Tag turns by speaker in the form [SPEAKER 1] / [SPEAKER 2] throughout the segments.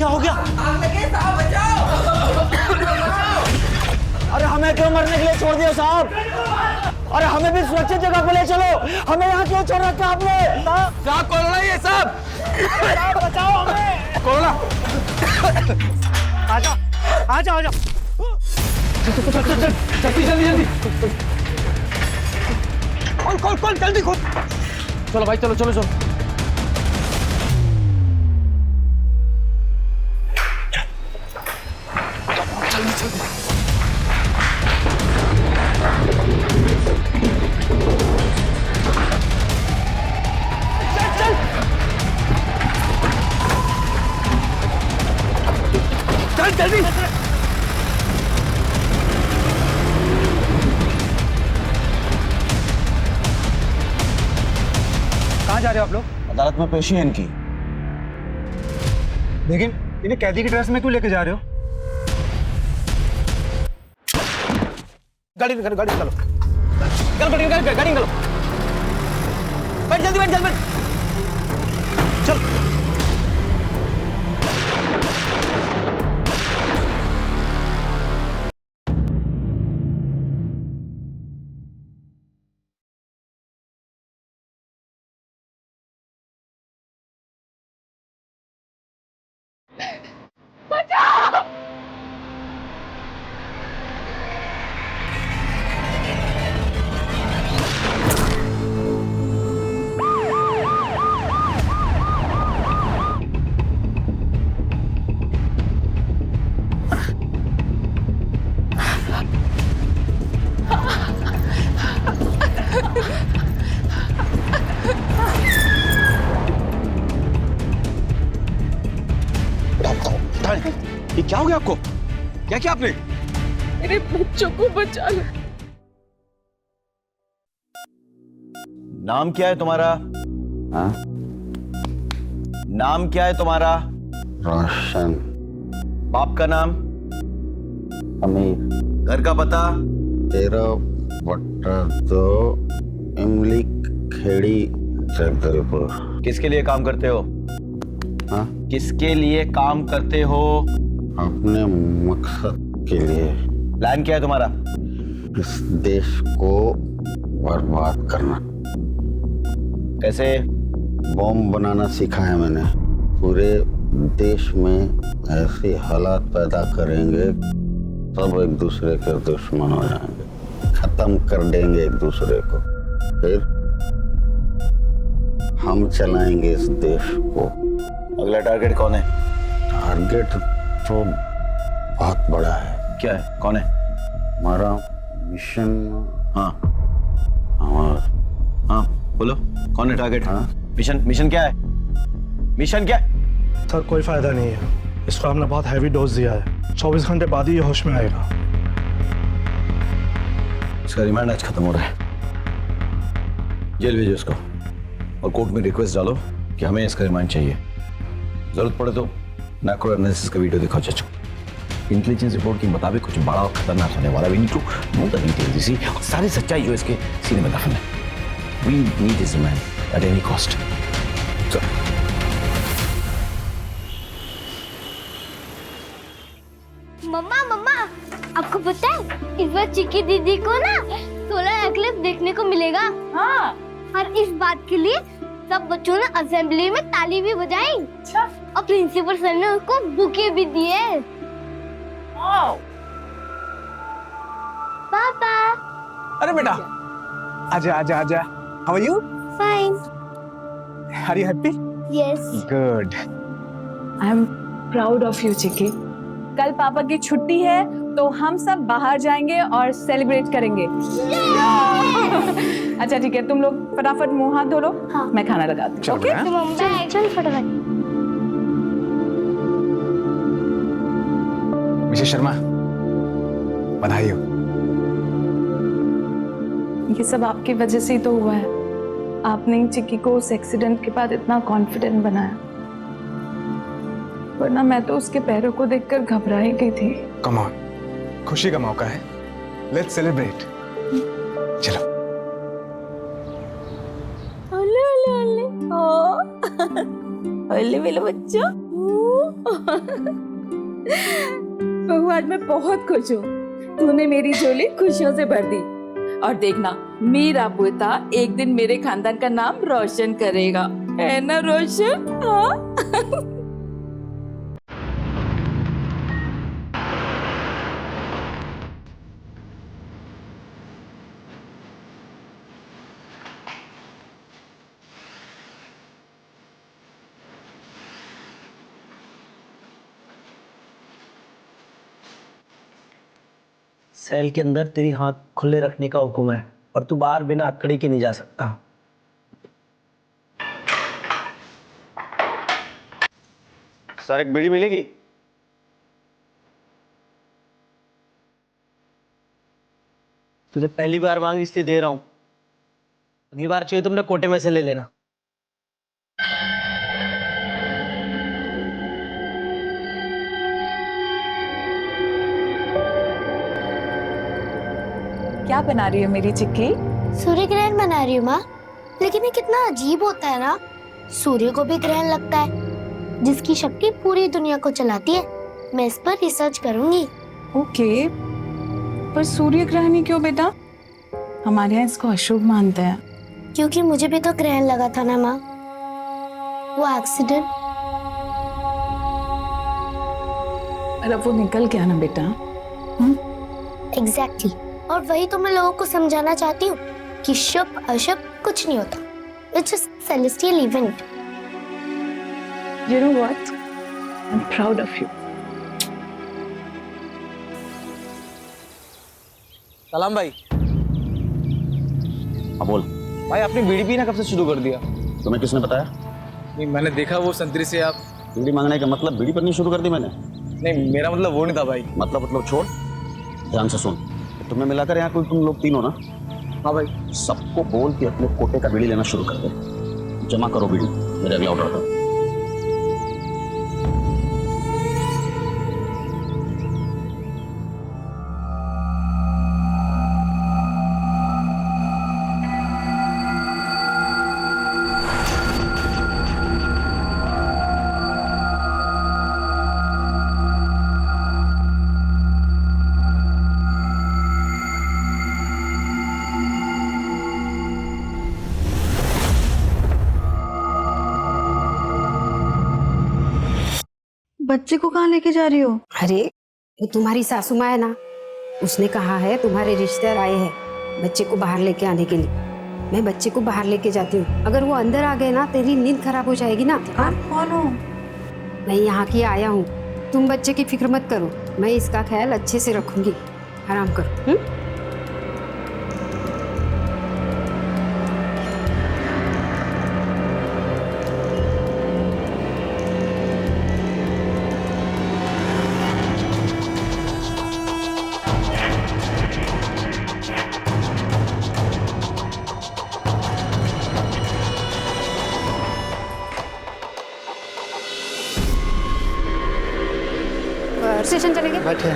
[SPEAKER 1] क्या हो गया?
[SPEAKER 2] आग लगी है साहब, बचाओ!
[SPEAKER 1] अरे हमें क्यों मरने के लिए छोड़ दिया साहब? अरे हमें भी सुरक्षित जगह पे ले चलो, हमें यहाँ क्यों छोड़ रखा आपने?
[SPEAKER 3] साहब कोरोना ही है साहब।
[SPEAKER 1] साहब बचाओ हमें।
[SPEAKER 3] कोरोना।
[SPEAKER 1] आजा आजा आजा।
[SPEAKER 3] जल्दी जल्दी जल्दी। खोल खोल खोल जल्दी खोल। चलो भाई चलो चलो चलो। जल्दी जल्दी। चल जल्दी। कहाँ जा रहे हो आप लोग?
[SPEAKER 1] अदालत में पेशी है इनकी।
[SPEAKER 4] लेकिन इन्हें कैदी की ड्रेस में क्यों लेके जा रहे हो?
[SPEAKER 3] गाड़ी निकालो गाड़ी निकालो। गाड़ी निकालो। बैठ जल्दी बैठ जल्दी चल। ये क्या हो गया आपको? क्या किया आपने?
[SPEAKER 5] मेरे बच्चों को बचा लो।
[SPEAKER 1] नाम क्या है तुम्हारा?
[SPEAKER 6] हाँ?
[SPEAKER 1] नाम क्या है तुम्हारा?
[SPEAKER 6] रोशन।
[SPEAKER 1] बाप का नाम?
[SPEAKER 6] अमीर।
[SPEAKER 1] घर का पता?
[SPEAKER 6] 13/2 इमली खेड़ी जगदलपुर।
[SPEAKER 1] किसके लिए काम करते हो?
[SPEAKER 6] हाँ?
[SPEAKER 1] किसके लिए काम करते हो?
[SPEAKER 6] अपने मकसद के लिए।
[SPEAKER 1] प्लान क्या है तुम्हारा?
[SPEAKER 6] इस देश को बर्बाद करना।
[SPEAKER 1] कैसे?
[SPEAKER 6] बॉम्ब बनाना सीखा है मैंने। पूरे देश में ऐसे हालात पैदा करेंगे सब एक दूसरे के दुश्मन हो जाएंगे, खत्म कर देंगे एक दूसरे को, फिर हम चलाएंगे इस देश को।
[SPEAKER 1] अगला टारगेट कौन है?
[SPEAKER 6] टारगेट तो बहुत बड़ा है।
[SPEAKER 1] क्या है? कौन है?
[SPEAKER 6] हमारा मिशन।
[SPEAKER 1] हाँ
[SPEAKER 6] हमारा
[SPEAKER 1] हाँ बोलो, कौन है टारगेट?
[SPEAKER 6] हाँ?
[SPEAKER 1] मिशन क्या है? मिशन क्या है?
[SPEAKER 4] सर कोई फायदा नहीं है, इसको हमने बहुत हैवी डोज दिया है, 24 घंटे बाद ही ये होश में आएगा।
[SPEAKER 1] इसका रिमांड आज खत्म हो रहा है, जेल भेजो इसको और कोर्ट में रिक्वेस्ट डालो कि हमें इसका रिमांड चाहिए। जरूरत पड़े तो मैक्रो एनालिसिस का वीडियो दिखाओ जज को। इंटेलिजेंस रिपोर्ट के मुताबिक कुछ बड़ा और खतरनाक होने वाला। We need to know the details, इसी और सारी सच्चाई जो इसके सीने में दफन है। We need this man at any cost.
[SPEAKER 7] मम्मा मम्मा, आपको पता है इस बार चिक्की दीदी को ना सोलर एक्लिप्स देखने को मिलेगा।
[SPEAKER 5] हाँ।
[SPEAKER 7] और इस बात के लिए सब बच्चों ने असेंबली में ताली भी बजाई।
[SPEAKER 5] अच्छा।
[SPEAKER 7] और प्रिंसिपल सर ने उसको बुके भी दिए। पापा।
[SPEAKER 3] अरे बेटा आजा आजा आजा। How are you?
[SPEAKER 7] Fine.
[SPEAKER 3] Are you happy?
[SPEAKER 7] Yes.
[SPEAKER 3] Good.
[SPEAKER 5] I am proud of you Chikki. कल पापा की छुट्टी है तो हम सब बाहर जाएंगे और सेलिब्रेट करेंगे। अच्छा ठीक है, तुम लोग फटाफट मुंह हाथ धो लो।
[SPEAKER 7] हाँ।
[SPEAKER 5] मैं खाना लगाती हूँ। ओके?
[SPEAKER 7] चल फटाफट।
[SPEAKER 3] मिसेस शर्मा बधाई हो।
[SPEAKER 5] ये सब आपकी वजह से ही तो हुआ है। आपने ही चिक्की को उस एक्सीडेंट के बाद इतना कॉन्फिडेंट बनाया, वरना मैं तो उसके पैरों को देखकर घबरा ही गई थी।
[SPEAKER 3] कम ऑन, खुशी का मौका है, लेट्स सेलिब्रेट। चलो।
[SPEAKER 5] ओले ओले ओले, ओले मेरे बच्चों। बहू आज मैं बहुत खुश हूँ। तूने मेरी झोली खुशियों से भर दी। और देखना मेरा पोता एक दिन मेरे खानदान का नाम रोशन करेगा, है ना रोशन? हाँ।
[SPEAKER 3] सेल के अंदर तेरी हाथ खुले रखने का हुक्म है और तू बाहर बिना हथकड़ी के नहीं जा सकता।
[SPEAKER 8] सर एक बीड़ी मिलेगी?
[SPEAKER 3] तुझे पहली बार मांगी इसलिए दे रहा हूं, अगली बार चाहिए तुमने कोटे में से ले लेना।
[SPEAKER 5] क्या बना रही हो मेरी चिक्की?
[SPEAKER 7] सूर्य ग्रहण बना रही हूँ माँ। लेकिन ये कितना अजीब होता है ना, सूर्य को भी ग्रहण लगता है जिसकी शक्ति पूरी दुनिया को चलाती है। मैं इस पर रिसर्च करूंगी।
[SPEAKER 5] ओके, पर सूर्य ग्रहण ही क्यों बेटा? हमारे यहाँ इसको अशुभ मानते हैं।
[SPEAKER 7] क्योंकि मुझे भी तो ग्रहण लगा था ना माँ, वो एक्सीडेंट।
[SPEAKER 5] और अब वो निकल गया ना बेटा।
[SPEAKER 7] एग्जैक्टली, और वही तो मैं लोगों को समझाना चाहती हूँ कि शुभ अशुभ कुछ नहीं होता। It's just celestial event.
[SPEAKER 5] You know what? I'm proud of you.
[SPEAKER 3] सलाम भाई।
[SPEAKER 1] हाँ बोल।
[SPEAKER 3] भाई आपने बीड़ी पीना कब से शुरू कर दिया?
[SPEAKER 1] तुम्हें किसने बताया?
[SPEAKER 3] नहीं, मैंने देखा वो संतरी से आप।
[SPEAKER 1] बीड़ी मांगने का मतलब बीड़ी पीनी शुरू कर दी मैंने?
[SPEAKER 3] नहीं, मेरा मतलब वो नहीं था भाई।
[SPEAKER 1] मतलब छोड़, ध्यान से सुन। तुम्हें मिलाकर यहाँ कोई तुम लोग तीन हो ना?
[SPEAKER 3] हाँ भाई।
[SPEAKER 1] सबको बोल के अपने कोटे का बीड़ी लेना शुरू कर दे। जमा करो बीड़ी मेरे अगला ऑर्डर का।
[SPEAKER 9] बच्चे को कहाँ लेके जा रही हो?
[SPEAKER 10] अरे वो तुम्हारी सासू माँ है ना, उसने कहा है तुम्हारे रिश्तेदार आए हैं बच्चे को बाहर लेके आने के लिए। मैं बच्चे को बाहर लेके जाती हूँ। अगर वो अंदर आ गए ना तेरी नींद खराब हो जाएगी ना।
[SPEAKER 9] आप कौन हो?
[SPEAKER 10] मैं यहाँ की आया हूँ, तुम बच्चे की फिक्र मत करो, मैं इसका ख्याल अच्छे से रखूंगी। आराम करो। स्टेशन चलेंगे।
[SPEAKER 3] बैठे।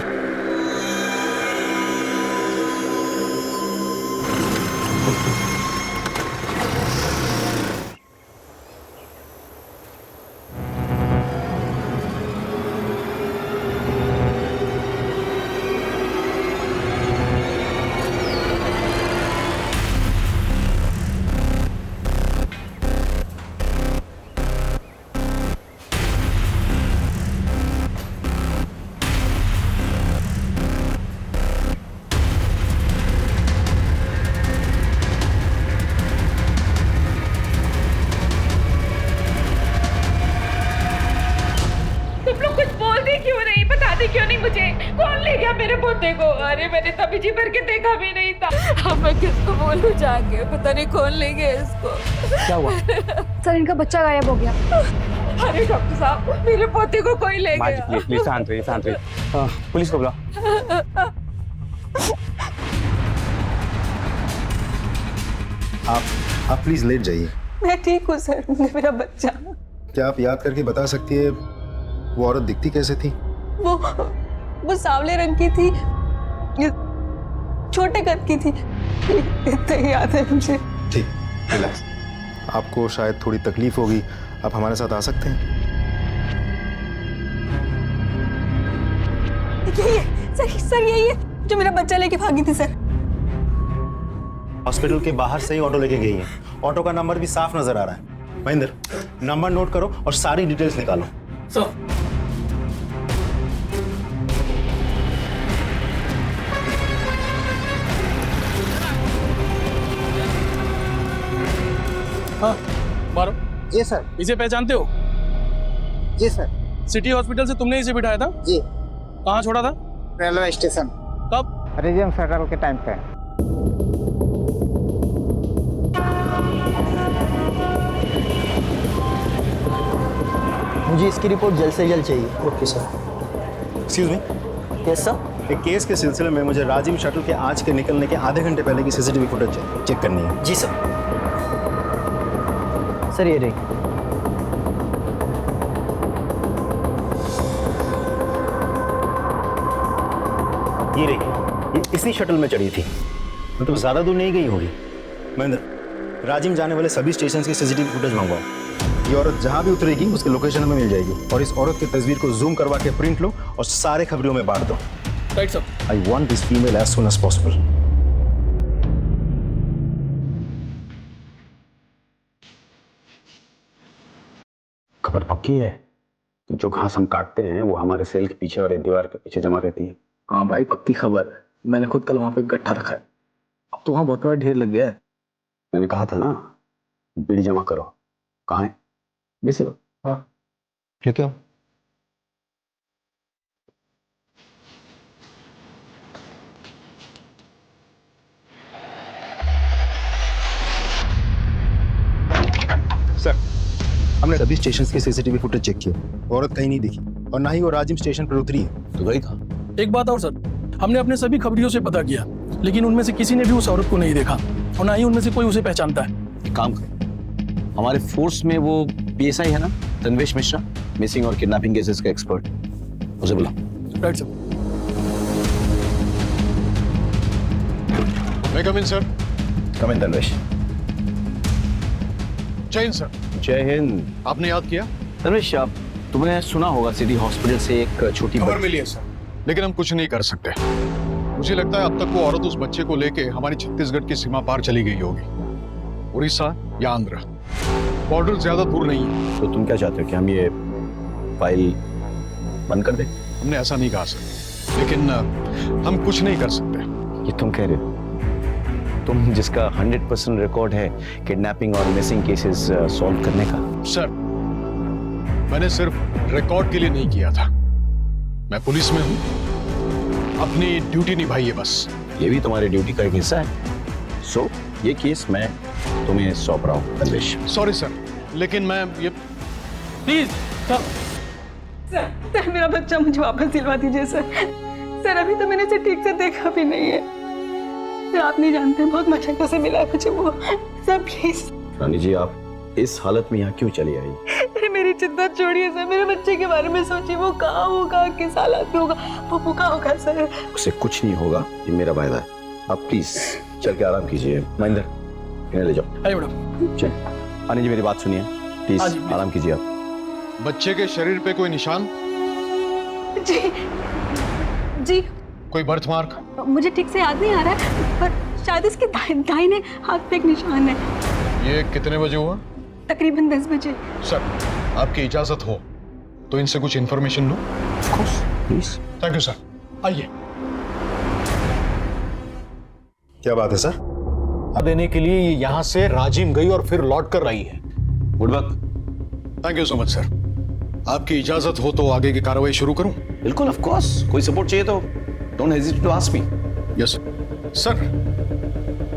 [SPEAKER 5] क्यों नहीं? मुझे कौन ले गया मेरे पोते को? अरे मैंने तभी जी भर के देखा भी नहीं था। अब मैं किसको बोलूं जाके? पता नहीं कौन ले गया इसको।
[SPEAKER 3] क्या हुआ?
[SPEAKER 9] सर इनका बच्चा गायब हो गया।
[SPEAKER 5] अरे डॉक्टर साहब मेरे पोते को कोई ले गया।
[SPEAKER 8] प्लीज शांत रहिए, शांत रहिए। पुलिस को बुलाओ।
[SPEAKER 11] आप प्लीज लेट जाइए।
[SPEAKER 5] मैं ठीक हूँ सर, मेरा बच्चा।
[SPEAKER 11] क्या आप याद करके बता सकती है वो औरत दिखती कैसे थी?
[SPEAKER 5] वो सांवले रंग की थी, छोटे कद की थी, इतना ही याद है मुझे।
[SPEAKER 11] ठीक, रिलैक्स। आपको शायद थोड़ी तकलीफ होगी, आप हमारे साथ आ सकते हैं।
[SPEAKER 9] सर यही है जो मेरा बच्चा लेके भागी थी सर।
[SPEAKER 11] हॉस्पिटल के बाहर से ही ऑटो लेके गई है। ऑटो का नंबर भी साफ नजर आ रहा है। महेंद्र, नंबर नोट करो और सारी डिटेल्स निकालो।
[SPEAKER 3] सर हाँ मारो।
[SPEAKER 4] जी सर।
[SPEAKER 3] इसे पहचानते हो?
[SPEAKER 4] जी सर।
[SPEAKER 3] सिटी हॉस्पिटल से तुमने इसे बिठाया था?
[SPEAKER 4] जी।
[SPEAKER 3] कहाँ छोड़ा था?
[SPEAKER 4] Railway station.
[SPEAKER 3] कब?
[SPEAKER 4] रिजम सर्कल के टाइम पे।
[SPEAKER 2] मुझे इसकी रिपोर्ट जल्द से जल्द चाहिए।
[SPEAKER 11] Okay sir. Excuse me.
[SPEAKER 2] Yes sir.
[SPEAKER 11] एक केस के सिलसिले में मुझे राजिम शटल के आज के निकलने के आधे घंटे पहले की सीसीटीवी फुटेज चेक करनी है।
[SPEAKER 2] जी सर। सर ये रही।
[SPEAKER 11] ये रही, ये इसी शटल में चढ़ी थी, मतलब ज्यादा दूर नहीं गई होगी। महेंद्र, राजिम जाने वाले सभी स्टेशन की सीसीटीवी फुटेज मंगवाओ। ये औरत जहां भी उतरेगी उसके लोकेशन में मिल जाएगी, और इस औरत की तस्वीर को जूम करवा के प्रिंट लो और सारे खबरों में बांट दो।
[SPEAKER 3] Right sir.
[SPEAKER 11] I want this female as soon as possible. खबर पक्की है? जो घास हम काटते हैं वो हमारे सेल के पीछे और एक दीवार के पीछे जमा रहती है।
[SPEAKER 3] हाँ भाई पक्की खबर। मैंने खुद कल वहां पे गट्ठा रखा है। अब तो वहां बहुत बड़ा ढेर लग गया है।
[SPEAKER 11] मैंने कहा था ना, बीड़ी जमा करो। कहाँ है?
[SPEAKER 3] वैसे हाँ
[SPEAKER 11] ये क्या? सर, हमने सभी स्टेशन की सीसीटीवी फुटेज चेक किया, औरत कहीं नहीं दिखी और ना ही वो राजिम स्टेशन पर उतरी है।
[SPEAKER 1] तो गई कहाँ?
[SPEAKER 3] एक बात और सर, हमने अपने सभी खबरियों से पता किया, लेकिन उनमें से किसी ने भी उस औरत को नहीं देखा और ना ही उनमें से कोई उसे पहचानता है।
[SPEAKER 1] एक काम करो, हमारे फोर्स में वो PSI है ना, तन्वेश मिश्रा, मिसिंग और किडनैपिंग केसेस का एक्सपर्ट, उसे बुला।
[SPEAKER 3] Right sir.
[SPEAKER 12] मैं कम इन सर।
[SPEAKER 1] कम इन तन्वेश।
[SPEAKER 12] जय हिंद सर।
[SPEAKER 1] जय हिंद।
[SPEAKER 12] आपने याद किया?
[SPEAKER 1] तन्वेश, आप तुमने सुना होगा सिटी हॉस्पिटल से एक छोटी
[SPEAKER 12] खबर मिली है सर, लेकिन हम कुछ नहीं कर सकते। मुझे लगता है अब तक वो औरत उस बच्चे को लेके हमारी छत्तीसगढ़ की सीमा पार चली गई होगी, उड़ीसा या आंध्र। बॉर्डर ज्यादा दूर नहीं है।
[SPEAKER 1] तो तुम क्या चाहते हो कि हम ये फाइल बंद कर दें?
[SPEAKER 12] हमने ऐसा नहीं कहा सर, लेकिन हम कुछ नहीं कर सकते।
[SPEAKER 1] ये तुम कह रहे हो? तुम जिसका 100% रिकॉर्ड है किडनैपिंग और मिसिंग केसेस सॉल्व करने का?
[SPEAKER 12] सर, मैंने सिर्फ रिकॉर्ड के लिए नहीं किया था। मैं पुलिस में हूं, अपनी ड्यूटी निभाई है बस।
[SPEAKER 1] ये भी तुम्हारी ड्यूटी का एक हिस्सा है। सो ये केस मैं तुम्हें सौंप रहा हूँ तन्वेश।
[SPEAKER 12] सॉरी सर, लेकिन मैं ये
[SPEAKER 3] प्लीज सर।
[SPEAKER 9] सर मेरा बच्चा मुझे वापस दिलवा दीजिए सर। सर अभी तो मैंने इसे ठीक से देखा भी नहीं है सर। आप नहीं जानते बहुत मशक्कत से मिला है मुझे वो। Sir please.
[SPEAKER 1] रानी जी, आप इस हालत में यहाँ क्यों चली आई?
[SPEAKER 9] अरे मेरी चिंता छोड़िए सर, मेरे बच्चे के बारे में सोचिए। वो कहाँ होगा, किस हालत में होगा, वो भूखा होगा सर।
[SPEAKER 1] उसे कुछ नहीं होगा, ये मेरा वायदा है। आप प्लीज चल के आराम कीजिए। महेंद्र, इन्हें ले जाओ।
[SPEAKER 3] आइए मैडम।
[SPEAKER 1] चल रानी जी, मेरी बात सुनिए प्लीज, आराम कीजिए आप।
[SPEAKER 12] बच्चे के शरीर पे कोई निशान?
[SPEAKER 9] जी जी
[SPEAKER 12] कोई बर्थ मार्क?
[SPEAKER 9] मुझे ठीक से याद नहीं आ रहा है, पर शायद इसके दाहिने हाथ पे एक निशान है।
[SPEAKER 12] ये कितने बजे हुआ?
[SPEAKER 9] तकरीबन 10 बजे।
[SPEAKER 12] सर, आपकी इजाजत हो तो इनसे कुछ information low.
[SPEAKER 1] Of course, please.
[SPEAKER 12] Thank you sir. आइए।
[SPEAKER 11] क्या बात है सर?
[SPEAKER 12] देने के लिए ये यहाँ से राजिम गई और फिर लौट कर आई है।
[SPEAKER 1] Good work.
[SPEAKER 12] Thank you so much sir. आपकी इजाजत हो तो आगे की कार्रवाई शुरू करूं?
[SPEAKER 1] बिल्कुल, ऑफ कोर्स। कोई सपोर्ट चाहिए तो don't hesitate to ask me.
[SPEAKER 12] Yes sir.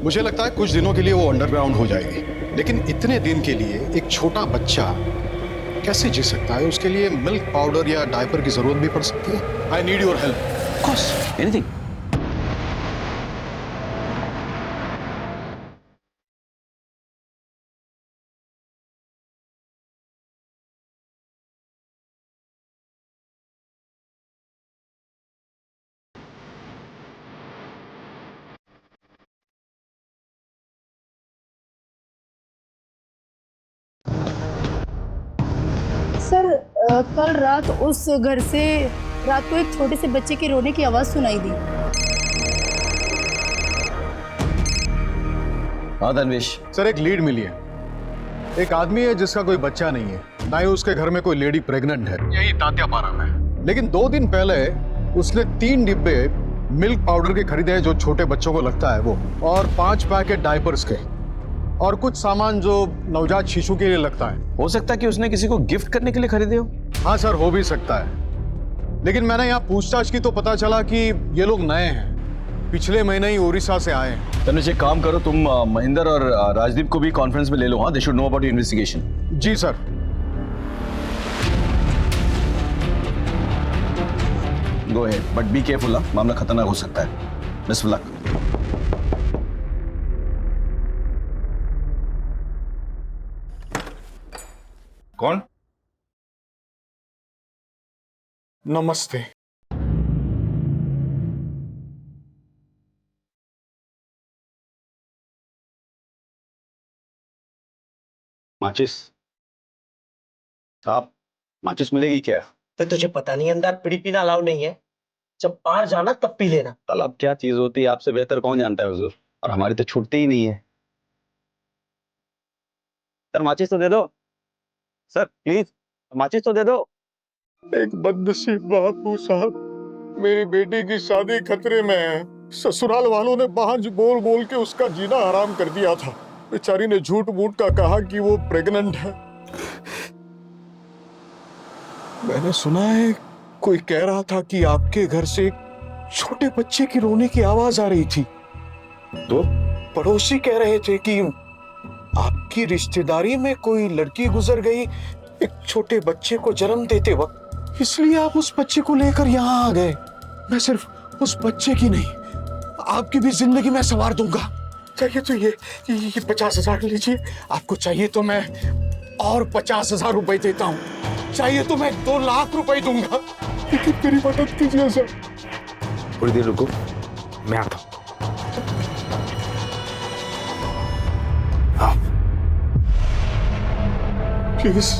[SPEAKER 12] मुझे लगता है कुछ दिनों के लिए वो अंडरग्राउंड हो जाएगी, लेकिन इतने दिन के लिए एक छोटा बच्चा कैसे जी सकता है? उसके लिए मिल्क पाउडर या डायपर की जरूरत भी पड़ सकती है। I need your help.
[SPEAKER 1] Of course, anything.
[SPEAKER 9] Sir कल रात उस घर से रात को एक छोटे से बच्चे के रोने की आवाज सुनाई दी।
[SPEAKER 1] हाँ तन्वेश,
[SPEAKER 12] सर एक लीड मिली है। एक आदमी है जिसका कोई बच्चा नहीं है, ना ही उसके घर में कोई लेडी प्रेग्नेंट है, यही तात्यापारा में। लेकिन 2 दिन पहले उसने 3 डिब्बे मिल्क पाउडर के खरीदे हैं जो छोटे बच्चों को लगता है वो, और 5 पैकेट डायपर्स के, और कुछ सामान जो नवजात शिशु के लिए लगता है।
[SPEAKER 1] हो सकता है कि उसने किसी को गिफ्ट करने के लिए खरीदे हो।
[SPEAKER 12] हाँ सर, हो भी सकता है, लेकिन मैंने यहाँ पूछताछ की तो पता चला कि ये लोग नए हैं, पिछले महीने ही उड़ीसा से आए हैं।
[SPEAKER 1] तनुज एक काम करो, तुम महेंद्र और राजदीप को भी कॉन्फ्रेंस में ले लो। हाँ, they should know about your investigation.
[SPEAKER 12] जी sir.
[SPEAKER 1] Go ahead, but be careful. मामला खतरनाक हो सकता है। Best of luck.
[SPEAKER 12] कौन? नमस्ते।
[SPEAKER 11] माचिस साहब, माचिस मिलेगी क्या?
[SPEAKER 3] तो तुझे पता नहीं अंदर बीड़ी पीना अलाउ नहीं है, जब बाहर जाना तब पी लेना।
[SPEAKER 11] तलब क्या चीज होती है आपसे बेहतर कौन जानता है हुजूर, और हमारी तो छूटती ही नहीं है। सर माचिस तो दे दो सर, प्लीज माचिस तो दे दो।
[SPEAKER 12] एक बदनसीब बात हूँ साहब, मेरी बेटी की शादी खतरे में है। ससुराल वालों ने बांझ बोल बोल के उसका जीना हराम कर दिया था। बेचारी ने झूठ मूठ का कहा कि वो प्रेग्नेंट है। मैंने सुना है कोई कह रहा था कि आपके घर से छोटे बच्चे की रोने की आवाज आ रही थी, तो पड़ोसी कह रहे थे कि आपकी रिश्तेदारी में कोई लड़की गुजर गई एक छोटे बच्चे को जन्म देते वक्त, इसलिए आप उस बच्चे को लेकर यहाँ आ गए। मैं सिर्फ उस बच्चे की नहीं, आपकी भी जिंदगी में संवार दूंगा। चाहिए तो ये 50,000 लीजिए, आपको चाहिए तो मैं और 50,000 रुपए देता हूँ, चाहिए तो मैं 2 लाख रुपए दूंगा, लेकिन मेरी मदद कीजिए सर।
[SPEAKER 11] थोड़ी देर रुको, मैं आता हूँ।
[SPEAKER 12] प्लीज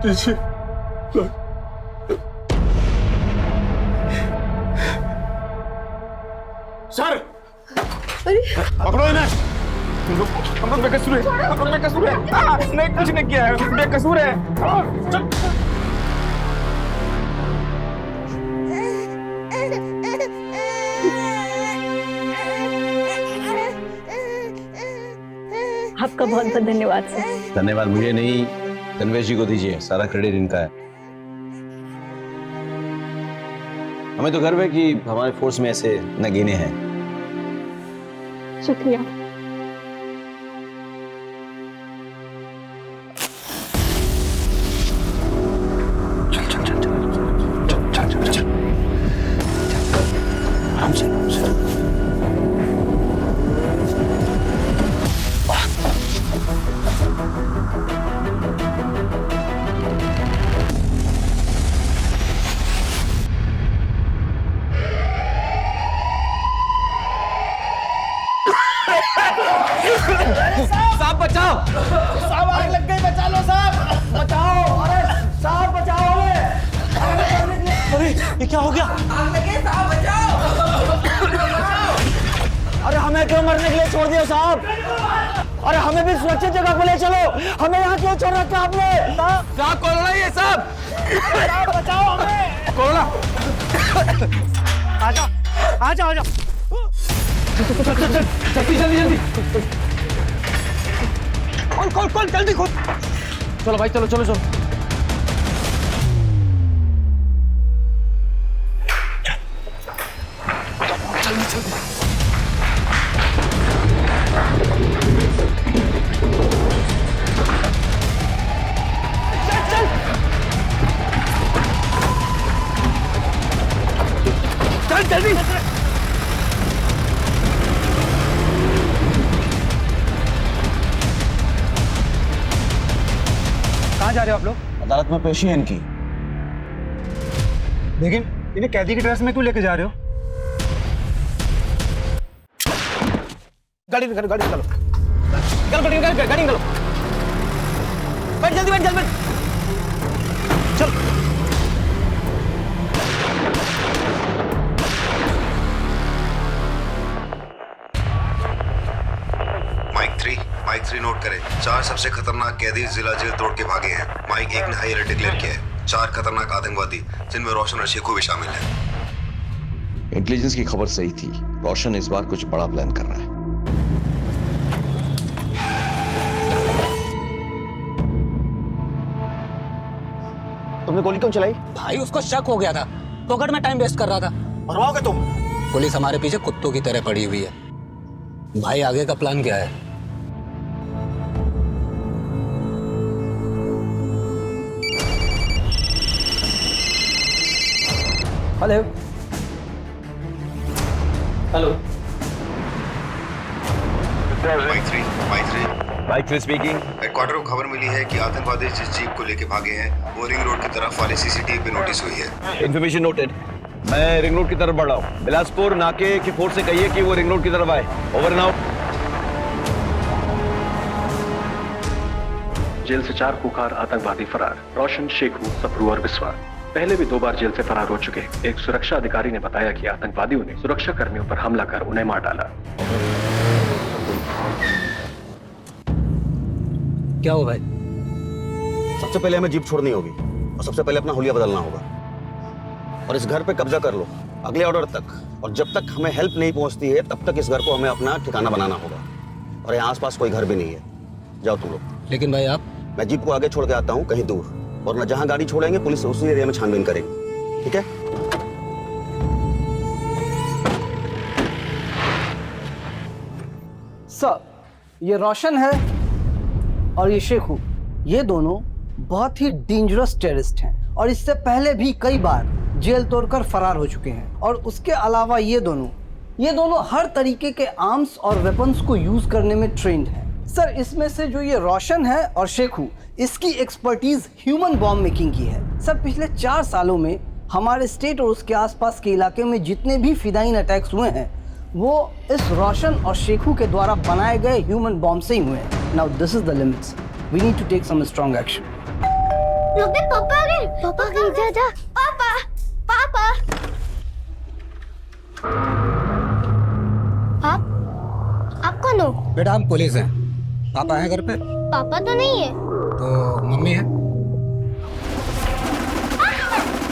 [SPEAKER 12] लीजिए। सर पकड़ो इन्हें।
[SPEAKER 8] हम लोग बेकसूर है, हम लोग बेकसूर है। नहीं, कुछ नहीं किया है, बेकसूर है।
[SPEAKER 9] आपका बहुत बहुत धन्यवाद सर।
[SPEAKER 1] धन्यवाद मुझे नहीं, तन्वेश जी को दीजिए, सारा क्रेडिट इनका है। हमें तो गर्व है कि हमारे फोर्स में ऐसे नगीने हैं।
[SPEAKER 9] शुक्रिया।
[SPEAKER 3] साहब बचाओ, साहब आग लग गई, बचा लो साहब, बचाओ। अरे साहब बचाओ हमें। अरे ये क्या हो गया?
[SPEAKER 2] आग लगी साहब, बचाओ।
[SPEAKER 3] अरे हमें क्यों मरने के लिए छोड़ दिया साहब? अरे हमें भी सुरक्षित जगह पे ले चलो, हमें यहाँ क्यों छोड़ रखा आपने? साहब कोरोना ही है साहब, बचाओ हमें। कोरोना, आजा आजा आजा, जल्दी जल्दी जल्दी, खोल खोल जल्दी खोल। चलो भाई, चलो चलो चलो। जल्दी जल्दी। चल चल जल्दी। कहाँ जा रहे हो आप लोग?
[SPEAKER 1] अदालत में पेशी है इनकी।
[SPEAKER 8] लेकिन इन्हें कैदी की ड्रेस में क्यों लेके जा रहे हो?
[SPEAKER 3] गाड़ी निकालो, गाड़ी निकालो, गाड़ी निकालो। बैठ जल्दी, बैठ जल्दी, चल।
[SPEAKER 6] सबसे खतरनाक कैदी जिला जेल तोड़ के भागे हैं। माइक 1 ने हाई अलर्ट डिक्लेयर किया है। 4 खतरनाक आतंकवादी जिनमें रोशन और शेखू भी शामिल हैं।
[SPEAKER 1] इंटेलिजेंस की खबर सही थी, रोशन इस बार कुछ बड़ा प्लान कर रहा है।
[SPEAKER 11] तुमने गोली क्यों चलाई?
[SPEAKER 3] भाई उसको शक हो गया था, पॉकेट में टाइम वेस्ट कर रहा था।
[SPEAKER 11] मरवाओगे तुम?
[SPEAKER 3] पुलिस हमारे पीछे कुत्तों की तरह पड़ी हुई है। भाई आगे का प्लान क्या है? Hello hello
[SPEAKER 1] Mike 3 speaking.
[SPEAKER 6] Headquarter को खबर मिली है कि आतंकवादी जिस जीप को लेके भागे हैं वो रिंग रोड की तरफ वाले सीसीटीवी पे नोटिस हुई है।
[SPEAKER 1] Information noted. मैं रिंग रोड की तरफ बढ़ रहा हूँ। बिलासपुर नाके की फोर्स से कहिए कि वो रिंग रोड की तरफ आए। Over and out.
[SPEAKER 13] जेल से 4 कुख्यात आतंकवादी फरार, रोशन, शेखू, सप्रू और बिस्वा। पहले भी 2 बार जेल से फरार हो चुके। एक सुरक्षा अधिकारी ने बताया कि आतंकवादियों ने सुरक्षा कर्मियों पर हमला कर उन्हें मार डाला।
[SPEAKER 3] क्या हो भाई?
[SPEAKER 11] सबसे पहले हमें जीप छोड़नी होगी और सबसे पहले अपना हुलिया बदलना होगा और इस घर पे कब्जा कर लो अगले ऑर्डर तक। और जब तक हमें हेल्प नहीं पहुंचती है तब तक इस घर को हमें अपना ठिकाना बनाना होगा। और यहाँ आसपास कोई घर भी नहीं है। जाओ तुम लोग।
[SPEAKER 3] लेकिन भाई आप?
[SPEAKER 11] मैं जीप को आगे छोड़ के आता हूँ कहीं दूर, और मैं जहाँ गाड़ी छोड़ेंगे पुलिस उसी एरिया में छानबीन करेगी। ठीक है?
[SPEAKER 14] सर, ये रोशन है और ये शेखू, ये दोनों बहुत ही डेंजरस टेररिस्ट हैं और इससे पहले भी कई बार जेल तोड़कर फरार हो चुके हैं। और उसके अलावा ये दोनों हर तरीके के आर्म्स और वेपन्स को यूज करने में ट्रेंड हैं। सर, इसमें से जो ये रोशन है और शेखू, इसकी एक्सपर्टीज ह्यूमन बॉम्ब मेकिंग की है। सर, पिछले 4 सालों में हमारे स्टेट और उसके आसपास के इलाके में जितने भी फिदाइन अटैक्स हुए हैं वो इस रोशन और शेखू के द्वारा बनाए गए ह्यूमन बॉम्ब से ही हुए हैं। Now this is the limits, we need to take some strong action.
[SPEAKER 7] लोग देख, पापा आ गए। पापा आ गए। जा जा। पापा पापा आप कौन हो?
[SPEAKER 3] बेटा हम पुलिस हैं। पापा है घर पे?
[SPEAKER 7] पापा तो नहीं है।
[SPEAKER 3] तो मम्मी है?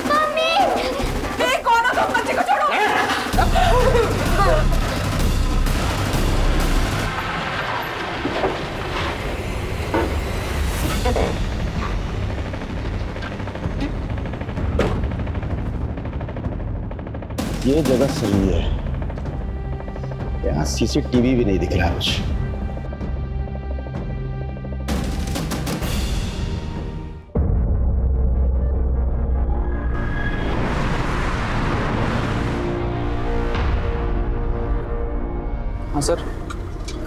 [SPEAKER 7] मम्मी!
[SPEAKER 2] कौन हो तुम? बच्चे को छोड़ो।
[SPEAKER 11] ये जगह सही है, यहाँ सीसीटीवी भी नहीं दिख रहा कुछ।
[SPEAKER 8] हाँ सर।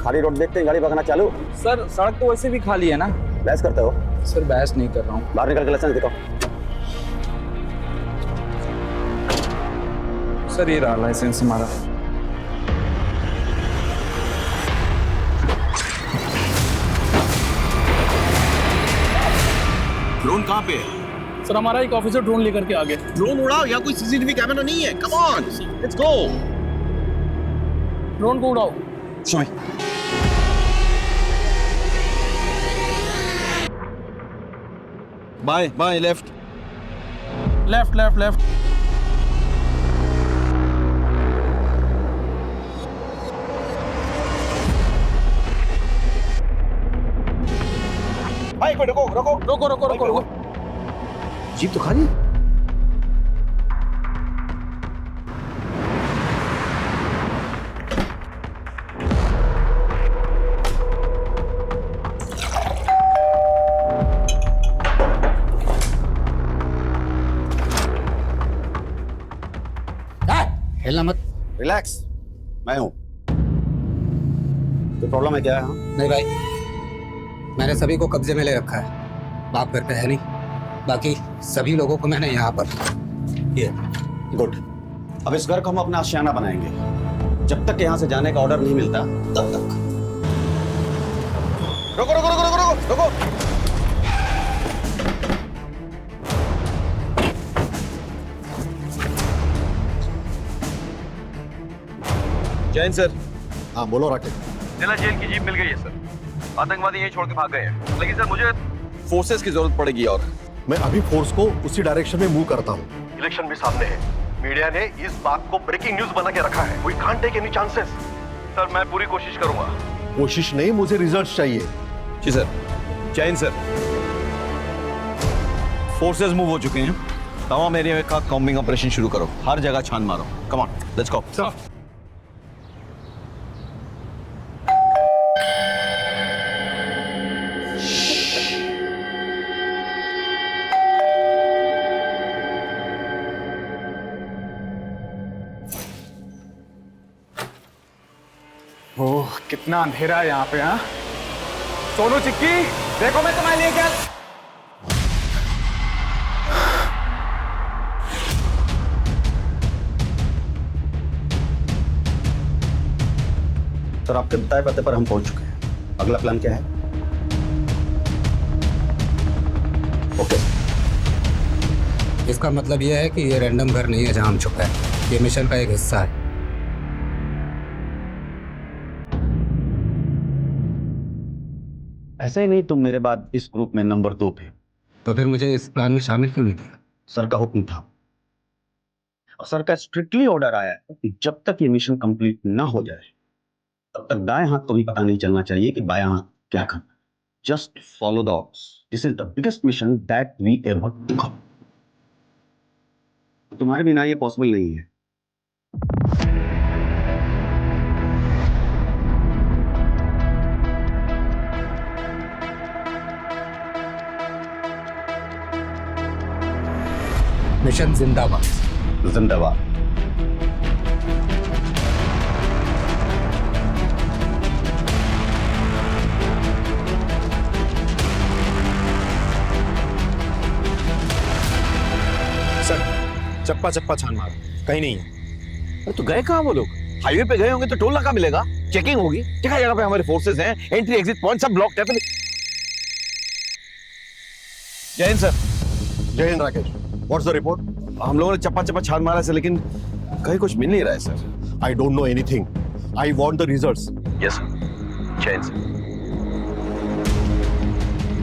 [SPEAKER 11] खाली रोड देखते हैं गाड़ी भगाना चालू?
[SPEAKER 8] सर सड़क तो वैसे भी खाली है ना।
[SPEAKER 11] बहस करते हो?
[SPEAKER 8] सर बहस नहीं कर रहा हूँ।
[SPEAKER 11] बाहर निकल के लाइसेंस दिखाओ।
[SPEAKER 8] सर ये रहा लाइसेंस हमारा।
[SPEAKER 1] ड्रोन कहाँ पे है?
[SPEAKER 8] सर हमारा एक ऑफिसर ड्रोन लेकर के आ गए।
[SPEAKER 1] ड्रोन उड़ाओ, या कोई सीसीटीवी कैमरा नहीं है। Come on, let's go.
[SPEAKER 8] Drone को उड़ाओ।
[SPEAKER 1] समय bye bye, left
[SPEAKER 8] left left left.
[SPEAKER 11] भाई कोई रुको रुको
[SPEAKER 8] रोको रोको रोको रोको।
[SPEAKER 1] जीप तो खाली।
[SPEAKER 3] हिलना मत।
[SPEAKER 11] रिलैक्स, मैं हूं। तो प्रॉब्लम है क्या है?
[SPEAKER 3] नहीं भाई, मैंने सभी को कब्जे में ले रखा है। बाप घर पे है नहीं, बाकी सभी लोगों को मैंने यहाँ पर।
[SPEAKER 11] ये गुड। अब इस घर को हम अपना आशियाना बनाएंगे। जब तक यहाँ से जाने का ऑर्डर नहीं मिलता तब तक। रुको रुको रुको रुको रुको रुको।
[SPEAKER 1] जैन सर।
[SPEAKER 12] हाँ बोलो राकेश।
[SPEAKER 1] जिला जेल की जीप मिल गई है सर। आतंकवादी यहीं छोड़ के भाग गए हैं, लेकिन सर मुझे फोर्सेस की जरूरत पड़ेगी और
[SPEAKER 12] मैं अभी फोर्स को उसी डायरेक्शन में मूव करता हूँ।
[SPEAKER 11] इलेक्शन भी सामने है, मीडिया ने इस बात को ब्रेकिंग न्यूज बना के रखा है। We can't take any chances.
[SPEAKER 1] Sir मैं पूरी कोशिश करूंगा।
[SPEAKER 12] कोशिश नहीं, मुझे रिजल्ट्स चाहिए।
[SPEAKER 1] जी सर। जय हिंद सर। फोर्सेस मूव हो चुके हैं, तमाम एरिया का कॉम्बिंग ऑपरेशन शुरू करो, हर जगह छान मारो। कम ऑन, लेट्स गो।
[SPEAKER 8] ओह कितना अंधेरा है यहाँ पे। हाँ सोनू चिक्की, देखो मैं तुम्हारे लिए क्या।
[SPEAKER 11] सर आपके बताए पते पर हम पहुंच चुके हैं। अगला प्लान क्या है? ओके।
[SPEAKER 15] इसका मतलब यह है कि ये रैंडम घर नहीं है जहां हम छुपे हैं, ये मिशन का एक हिस्सा है।
[SPEAKER 11] ऐसे ही नहीं तुम मेरे बाद इस ग्रुप में नंबर 2 पे,
[SPEAKER 15] तो फिर मुझे इस प्लान में शामिल क्यों नहीं किया?
[SPEAKER 11] सर का हुक्म था और सर का स्ट्रिक्टली ऑर्डर आया है कि जब तक ये मिशन कंप्लीट ना हो जाए तब तक दाएं हाथ को भी पता नहीं चलना चाहिए कि बायां हाथ क्या करना। Just follow the orders. This is the biggest mission that we ever took up. तुम्हारे बिना ये पॉसिबल नहीं है।
[SPEAKER 15] मिशन जिंदाबाद।
[SPEAKER 11] जिंदाबाद।
[SPEAKER 12] सर चप्पा चप्पा छान मारो, कहीं नहीं है।
[SPEAKER 1] अरे तो गए कहाँ वो लोग? हाईवे पे गए होंगे तो टोल नाका मिलेगा, चेकिंग होगी, जगह जगह पे हमारे फोर्सेस हैं, एंट्री एग्जिट पॉइंट सब ब्लॉक्ड है। जय हिंद सर।
[SPEAKER 12] जय Hind Rakesh. What's the report?
[SPEAKER 1] हम लोगों ने चप्पा चप्पा छान मारा है लेकिन कहीं कुछ मिल नहीं रहा है sir.
[SPEAKER 12] I don't know anything, I want the results.
[SPEAKER 1] Yes sir. जय हिंद सर।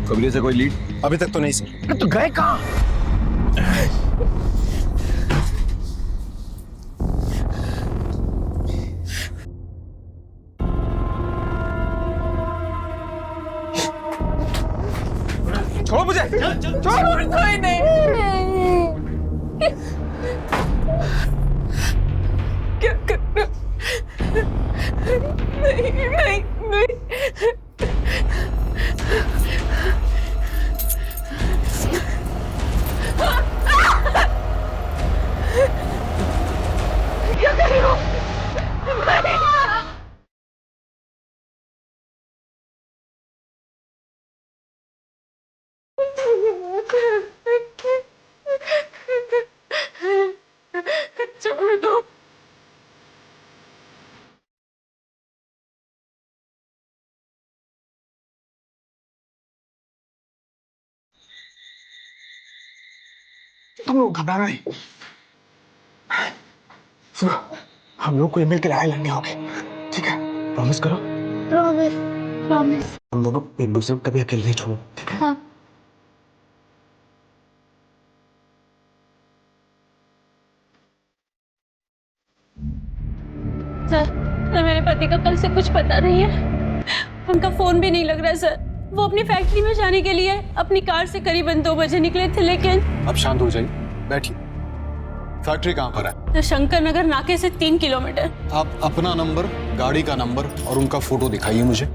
[SPEAKER 1] कबीर से कोई लीड?
[SPEAKER 12] अभी तक तो नहीं सर।
[SPEAKER 1] तो गए कहाँ?
[SPEAKER 8] छोड़ो मुझे, छोड़ो।
[SPEAKER 5] कोई नहीं। क्या करना? नहीं नहीं नहीं। क्या कर रही हो? नहीं। छोड़ दो।
[SPEAKER 4] तुम लोग घबराना नहीं। सुनो, हम लोग को ईमेल के राय लेने होंगे, ठीक है? प्रॉमिस करो।
[SPEAKER 7] Promise promise.
[SPEAKER 4] हम दोनों एक दूसरे को कभी अकेले नहीं छोड़ो, ठीक है?
[SPEAKER 7] हाँ।
[SPEAKER 9] सर मेरे पति का कल से कुछ पता नहीं है, उनका फोन भी नहीं लग रहा है सर। वो अपनी फैक्ट्री में जाने के लिए अपनी कार से करीबन 2 बजे निकले थे, लेकिन
[SPEAKER 12] अब शांत हो जाइए, बैठिए। फैक्ट्री कहाँ पर है?
[SPEAKER 9] शंकर नगर नाके से 3 किलोमीटर।
[SPEAKER 12] आप अपना नंबर, गाड़ी का नंबर और उनका फोटो दिखाइए मुझे।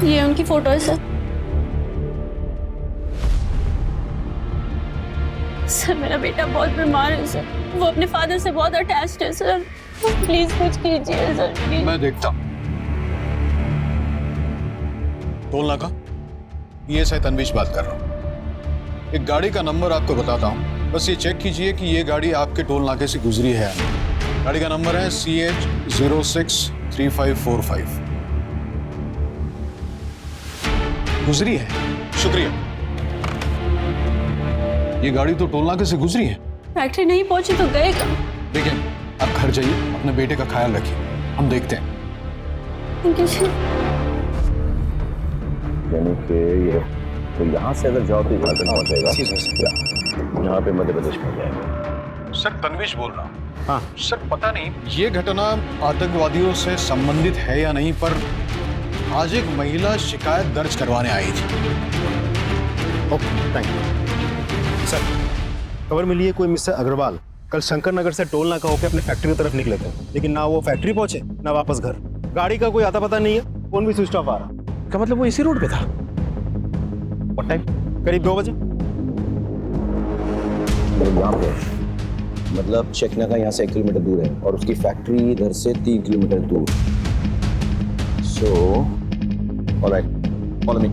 [SPEAKER 9] ये उनकी फोटो है सर। सर मेरा बेटा बहुत बीमार है सर, वो अपने फादर से बहुत अटैच्ड है सर। प्लीज कुछ कीजिए सर, प्लीज।
[SPEAKER 12] मैं देखता हूँ। टोल नाका, ये से तनवीश बात कर रहा हूँ। एक गाड़ी का नंबर आपको बताता हूँ, बस ये चेक कीजिए कि ये गाड़ी आपके टोल नाके से गुजरी है। गाड़ी का नंबर है CH063545। गुजरी है? शुक्रिया। ये गाड़ी तो टोल नाके से गुजरी है।
[SPEAKER 9] फैक्ट्री नहीं पहुंची तो गए कहाँ?
[SPEAKER 12] देखिए, आप घर जाइए, अपने बेटे का ख्याल रखिए। हम देखते हैं।
[SPEAKER 1] यानी कि ये तो यहाँ से अगर जाओ तो झारखंड पहुंचेगा, यहाँ पे मध्य प्रदेश पहुंच जाएगा।
[SPEAKER 12] सर तन्वीश बोल रहा हूँ। हाँ सर, पता नहीं ये घटना आतंकवादियों से संबंधित है या नहीं, पर आज एक महिला शिकायत दर्ज करवाने आई थी।
[SPEAKER 11] Okay thank you sir. खबर मिली है कोई मिस्टर अग्रवाल कल शंकर नगर से टोल नाका होकर अपने फैक्ट्री की तरफ निकले थे, लेकिन ना वो फैक्ट्री पहुंचे ना वापस घर। गाड़ी का कोई आता पता नहीं है, फोन भी स्विच ऑफ आ रहा।
[SPEAKER 1] क्या मतलब वो इसी रोड पे था?
[SPEAKER 11] What time? करीब 2 बजे।
[SPEAKER 1] यहाँ पे मतलब चेकनाका यहाँ से 1 किलोमीटर दूर है और उसकी फैक्ट्री इधर से 3 किलोमीटर दूर। So alright, follow me.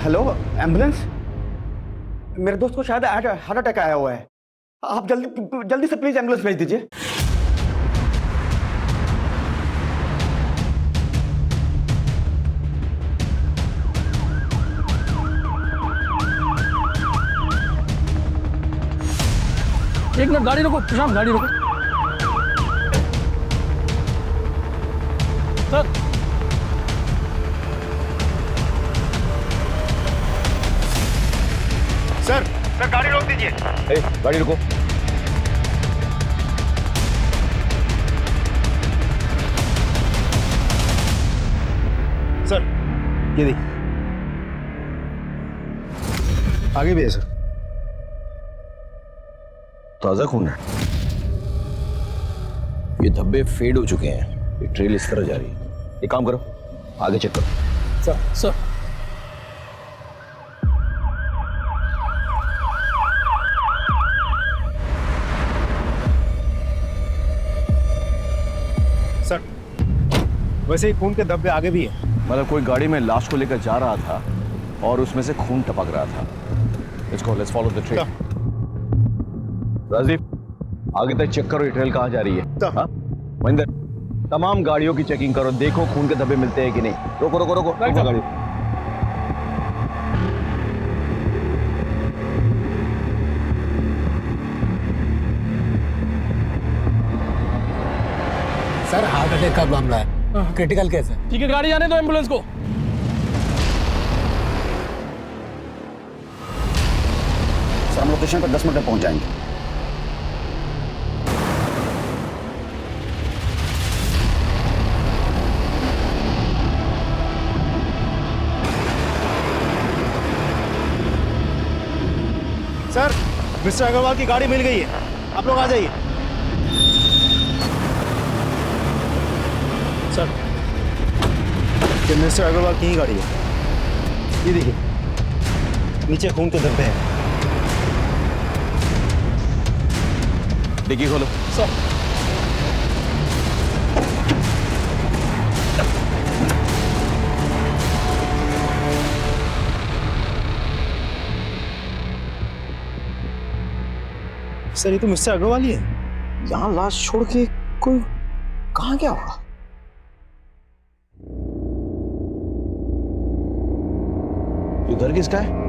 [SPEAKER 3] Hello, ambulance? मेरे दोस्त को शायद हार्ट अटैक आया हुआ है। आप जल्दी से प्लीज एम्बुलेंस भेज दीजिए।
[SPEAKER 4] एक मिनट, गाड़ी रोको प्रशांत, गाड़ी रोको। सर
[SPEAKER 11] सर गाड़ी रोक दीजिए।
[SPEAKER 1] गाड़ी रुको।
[SPEAKER 11] सर ये देखिए, आगे भी है सर।
[SPEAKER 1] ताजा खून है। ये धब्बे फेड हो चुके हैं। ये ट्रेल इस तरह जा रही है। एक काम करो, आगे चेक करो।
[SPEAKER 4] सर
[SPEAKER 11] सर वैसे ही खून के धब्बे आगे भी है।
[SPEAKER 1] मतलब कोई गाड़ी में लाश को लेकर जा रहा था और उसमें से खून टपक रहा था। Let's follow the trail. Rajiv, आगे तक चेक करो ये ट्रेल कहाँ जा रही है। हाँ? महेंद्र, तमाम गाड़ियों की चेकिंग करो, देखो खून के धब्बे मिलते हैं कि नहीं। रोको रोको रोको, रोको गाड़ी।
[SPEAKER 15] सर हार्ट अटैक का मामला है, क्रिटिकल केस है।
[SPEAKER 4] ठीक है, गाड़ी आने दो एम्बुलेंस को।
[SPEAKER 1] सर हम लोकेशन पर 10 मिनट में पहुंच जाएंगे।
[SPEAKER 11] सर मिस्टर अग्रवाल की गाड़ी मिल गई है, आप लोग आ जाइए। सर ये मिस्टर अग्रवाल की ही गाड़ी है। ये देखिए नीचे खून के धब्बे हैं।
[SPEAKER 1] डिग्गी खोलो।
[SPEAKER 4] सर
[SPEAKER 11] सर ये तो मिस्टर अग्रवाल ही है।
[SPEAKER 1] यहाँ लाश छोड़ के कोई कहाँ गया होगा? ये घर किसका है?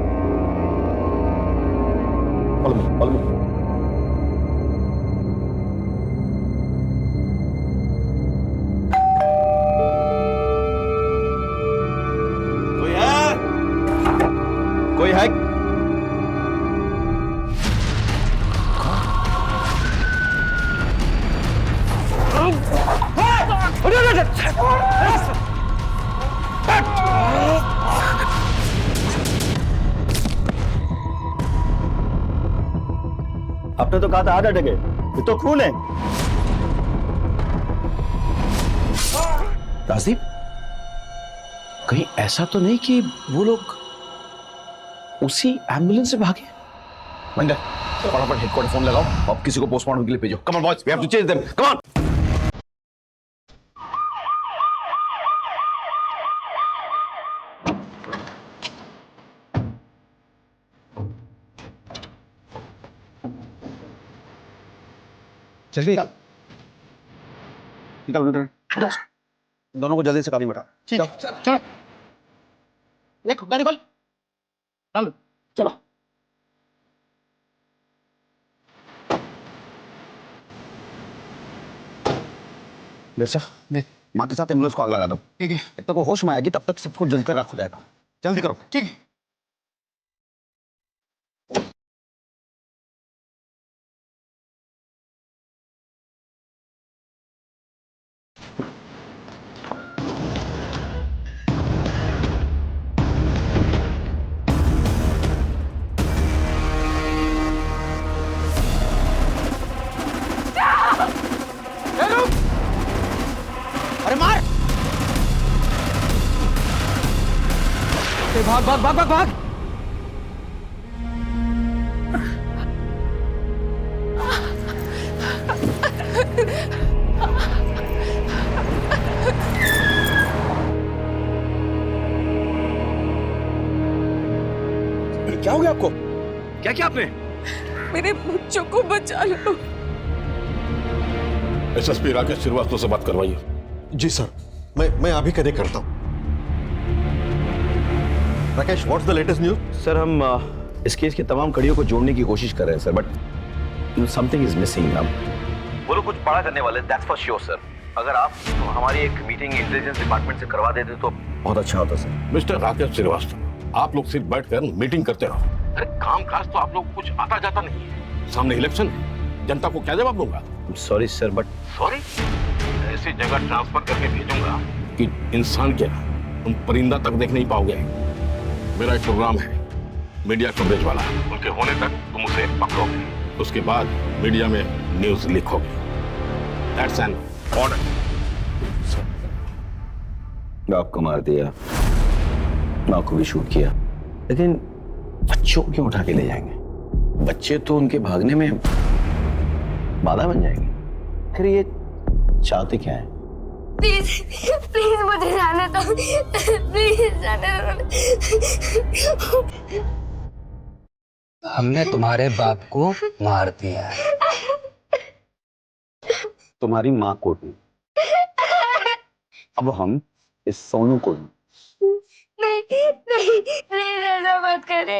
[SPEAKER 1] Follow me, follow me. कोई है? कोई है?
[SPEAKER 11] आपने तो कहा था हार्ट अटैक है, ये तो खून है।
[SPEAKER 1] राजदीप, कहीं ऐसा तो नहीं कि वो लोग उसी एम्बुलेंस से भागे? मंडल, फटाफट हेडक्वार्टर फोन लगाओ और किसी को पोस्टमार्टम के लिए भेजो। Come on boys, we have to chase them. Come on.
[SPEAKER 11] चलिए निकल, दोनों को जल्दी से गाड़ी में बैठा।
[SPEAKER 3] चल, देखो गाड़ी खोल।
[SPEAKER 8] चलो
[SPEAKER 3] चलो।
[SPEAKER 1] मिर्जा माँ के साथ एम्बुलेंस को आग लगा दो।
[SPEAKER 8] ठीक है।
[SPEAKER 1] जब तक वो होश में आएगी तब तक सबको जलकर राख हो जाएगा। जल्दी करो।
[SPEAKER 8] ठीक है।
[SPEAKER 3] अरे मार! भाग भाग भाग भाग भाग!
[SPEAKER 1] क्या हो गया आपको? क्या किया आपने?
[SPEAKER 5] मेरे बच्चों को बचा लो।
[SPEAKER 12] एसएसपी राकेश श्रीवास्तव से बात करवाइए।
[SPEAKER 16] जी सर, मैं अभी कनेक्ट करता हूँ। Rakesh, what's the latest news?
[SPEAKER 1] Sir हम इस केस की तमाम कड़ियों को जोड़ने की कोशिश कर रहे हैं sir, but something is missing. वो लोग कुछ बड़ा करने वाले, दैट्स फॉर श्योर सर। अगर आप हमारी एक मीटिंग इंटेलिजेंस डिपार्टमेंट से करवा देते तो बहुत अच्छा होता सर।
[SPEAKER 12] मिस्टर राकेश श्रीवास्तव, आप लोग सिर्फ बैठकर मीटिंग करते रहो। अरे काम काज तो आप लोग कुछ आता जाता नहीं है। सामने इलेक्शन है, जनता को क्या जवाब दूंगा?
[SPEAKER 1] Sorry sir, but
[SPEAKER 12] sorry? ऐसी जगह ट्रांसफर करके भेजूंगा कि इंसान क्या तुम परिंदा तक देख नहीं पाओगे। मेरा एक प्रोग्राम है मीडिया कवरेज वाला, उनके होने तक तुम उसे पकड़ोगे, उसके बाद मीडिया में न्यूज लिखोगे। That's an order.
[SPEAKER 1] आपको मार दिया, माँ को भी शूट किया, लेकिन बच्चों को क्यों उठा के ले जाएंगे? बच्चे तो उनके भागने में बाधा बन जाएंगे। फिर ये चाहते क्या है?
[SPEAKER 7] प्लीज प्लीज मुझे जाने दो, प्लीज जाने दो।
[SPEAKER 15] हमने तुम्हारे बाप को मार दिया है।
[SPEAKER 1] तुम्हारी माँ को भी, अब हम इस सोनू को भी।
[SPEAKER 7] नहीं नहीं, प्लीज ऐसा मत करे।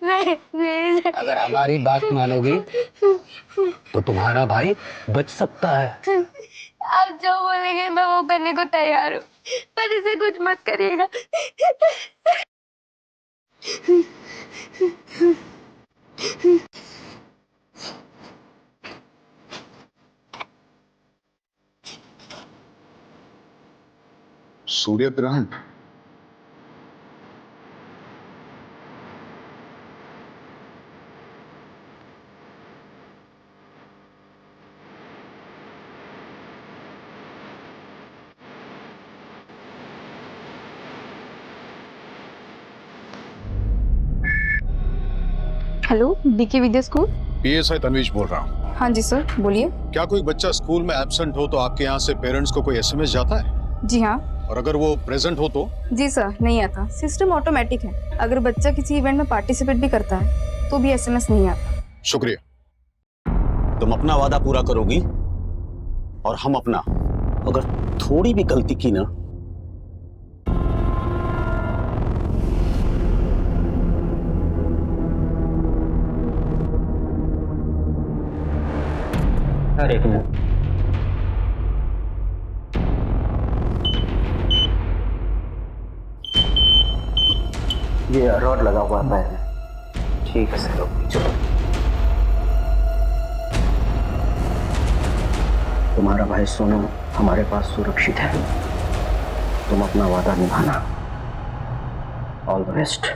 [SPEAKER 7] नहीं प्लीज।
[SPEAKER 15] अगर हमारी बात मानोगी तो तुम्हारा भाई बच सकता है।
[SPEAKER 7] आप जो बोलेंगे मैं वो करने को तैयार हूँ, पर इसे कुछ मत करिएगा।
[SPEAKER 12] सूर्य ग्रहण?
[SPEAKER 17] हेलो, डीके विद्या स्कूल।
[SPEAKER 12] पीएसआई तन्वीज बोल रहा हूँ।
[SPEAKER 17] हाँ जी सर, बोलिए।
[SPEAKER 12] क्या कोई बच्चा स्कूल में एब्सेंट हो तो आपके यहाँ से पेरेंट्स को कोई एसएमएस जाता है?
[SPEAKER 17] जी हाँ।
[SPEAKER 12] और अगर वो प्रेजेंट हो तो?
[SPEAKER 17] जी सर, नहीं आता। सिस्टम ऑटोमेटिक है। अगर बच्चा किसी इवेंट में पार्टिसिपेट भी करता है तो भी एसएमएस नहीं आता।
[SPEAKER 12] शुक्रिया।
[SPEAKER 6] तुम अपना वादा पूरा करोगी और हम अपना। अगर थोड़ी भी गलती की ना
[SPEAKER 3] एक मिनट। ये रॉड लगा हुआ है पैर में। ठीक है सर, चलो। तुम्हारा भाई सोनू हमारे पास सुरक्षित है। तुम अपना वादा निभाना। All the best.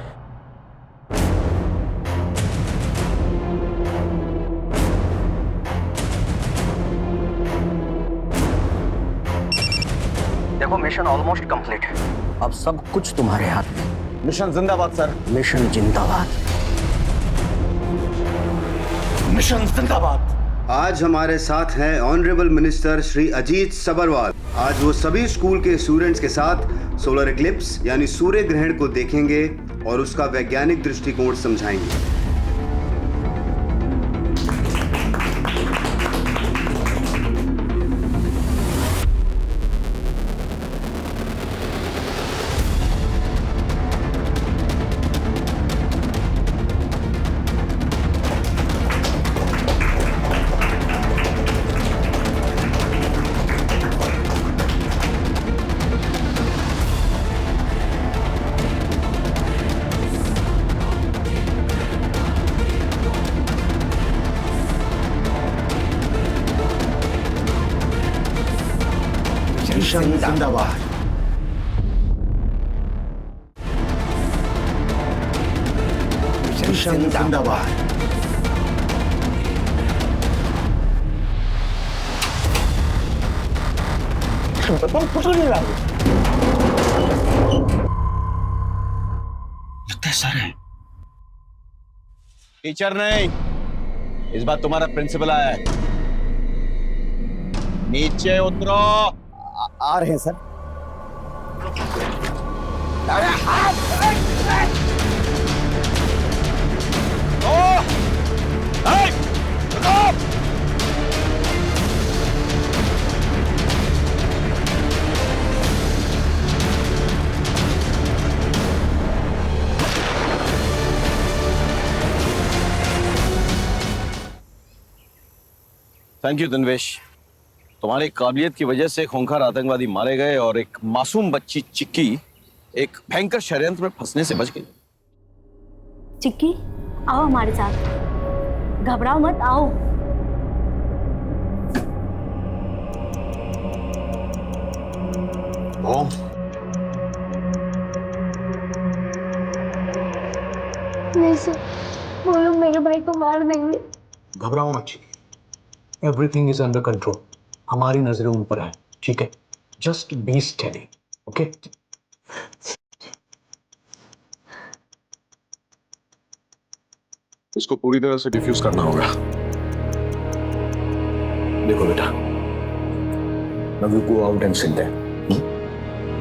[SPEAKER 3] देखो, मिशन ऑलमोस्ट कंप्लीट है। अब सब कुछ तुम्हारे हाथ में।
[SPEAKER 6] मिशन जिंदाबाद सर।
[SPEAKER 3] मिशन जिंदाबाद।
[SPEAKER 6] मिशन जिंदाबाद।
[SPEAKER 18] आज हमारे साथ हैं ऑनरेबल मिनिस्टर श्री अजीत सबरवाल। आज वो सभी स्कूल के स्टूडेंट्स के साथ सोलर इक्लिप्स यानी सूर्य ग्रहण को देखेंगे और उसका वैज्ञानिक दृष्टिकोण समझाएंगे।
[SPEAKER 16] मिशन जिंदाबाद। मिशन जिंदाबाद।
[SPEAKER 1] लगता है सर है। टीचर नहीं, इस बार तुम्हारा प्रिंसिपल आया है। नीचे उतरो।
[SPEAKER 3] आ रहे हैं सर।
[SPEAKER 1] अरे हाथ थैंक यू तन्वेश। तुम्हारी काबिलियत की वजह से खूंखार आतंकवादी मारे गए और एक मासूम बच्ची चिक्की एक भयंकर षड्यंत्र में फंसने से बच गई।
[SPEAKER 19] चिक्की, आओ हमारे साथ, घबराओ मत, आओ।
[SPEAKER 16] ओम,
[SPEAKER 7] नहीं सर, वो लोग मेरे भाई को मार देंगे।
[SPEAKER 15] घबराओ मत, एवरीथिंग इज अंडर कंट्रोल। हमारी नजरें उन पर है, ठीक है? Just be steady, okay?
[SPEAKER 12] इसको पूरी तरह से डिफ्यूज करना होगा।
[SPEAKER 15] देखो बेटा, now you go out and sit there.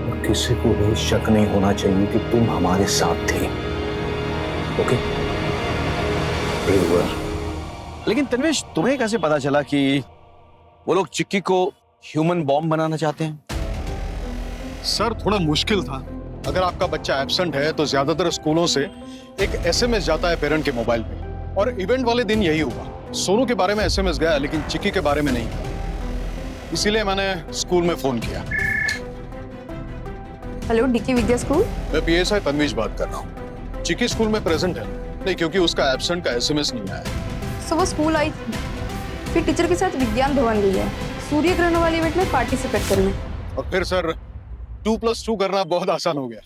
[SPEAKER 15] और किसी को भी शक नहीं होना चाहिए कि तुम हमारे साथ थे, ओके? Very well.
[SPEAKER 1] लेकिन तन्वेश, तुम्हें कैसे पता चला कि वो लोग चिक्की को ह्यूमन बॉम्ब बनाना चाहते हैं?
[SPEAKER 12] सर थोड़ा मुश्किल था। अगर आपका बच्चा एब्सेंट है तो ज्यादातर स्कूलों से एक एसएमएस जाता है पेरेंट के मोबाइल पे, और इवेंट वाले दिन यही हुआ। सोनू के बारे में एसएमएस गया लेकिन चिक्की के बारे में नहीं, इसीलिए मैंने स्कूल में फोन किया।
[SPEAKER 17] हेलो, डीके विद्या स्कूल।
[SPEAKER 12] मैं पीएसआई तन्वीश बात कर रहा हूँ। चिक्की स्कूल में प्रेजेंट है नहीं, क्योंकि उसका एब्सेंट का एसएमएस नहीं आया।
[SPEAKER 17] सो वो स्कूल आई थी, फिर टीचर के साथ विज्ञान भवन गई है सूर्य ग्रहण वाले इवेंट में पार्टिसिपेट करने।
[SPEAKER 12] और फिर सर 2+2 करना बहुत आसान हो गया।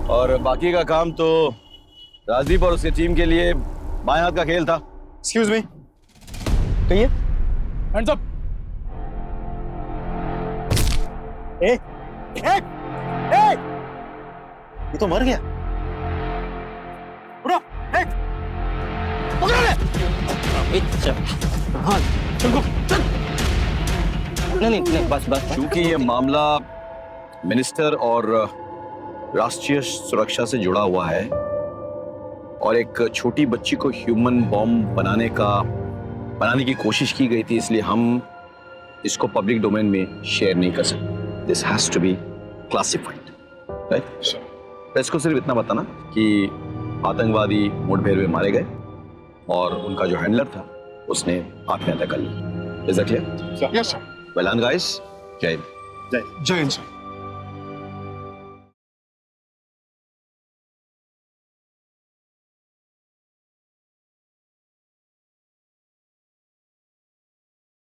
[SPEAKER 1] और बाकी का काम तो राजदीप और उसकी टीम के लिए बाएं हाथ का खेल था।
[SPEAKER 11] एक्सक्यूज मी, कहिए।
[SPEAKER 8] Hands up.
[SPEAKER 11] ए, ए, ए, ये तो मर गया।
[SPEAKER 8] उठो, ए, पकड़ो ले।
[SPEAKER 3] हाँ, चल चल। नहीं, बस।
[SPEAKER 1] क्योंकि ये मामला मिनिस्टर और राष्ट्रीय सुरक्षा से जुड़ा हुआ है और एक छोटी बच्ची को ह्यूमन बॉम्ब बनाने की कोशिश की गई थी, इसलिए हम इसको पब्लिक डोमेन में शेयर नहीं कर सकते। This has to be classified, right? Press को सिर्फ इतना बताना कि आतंकवादी मुठभेड़ में मारे गए और उनका जो हैंडलर था उसने आत्महत्या कर ली। Is that clear?
[SPEAKER 12] Yes sir.
[SPEAKER 1] Well done guys. जय हिंद।
[SPEAKER 12] जय हिंद सर।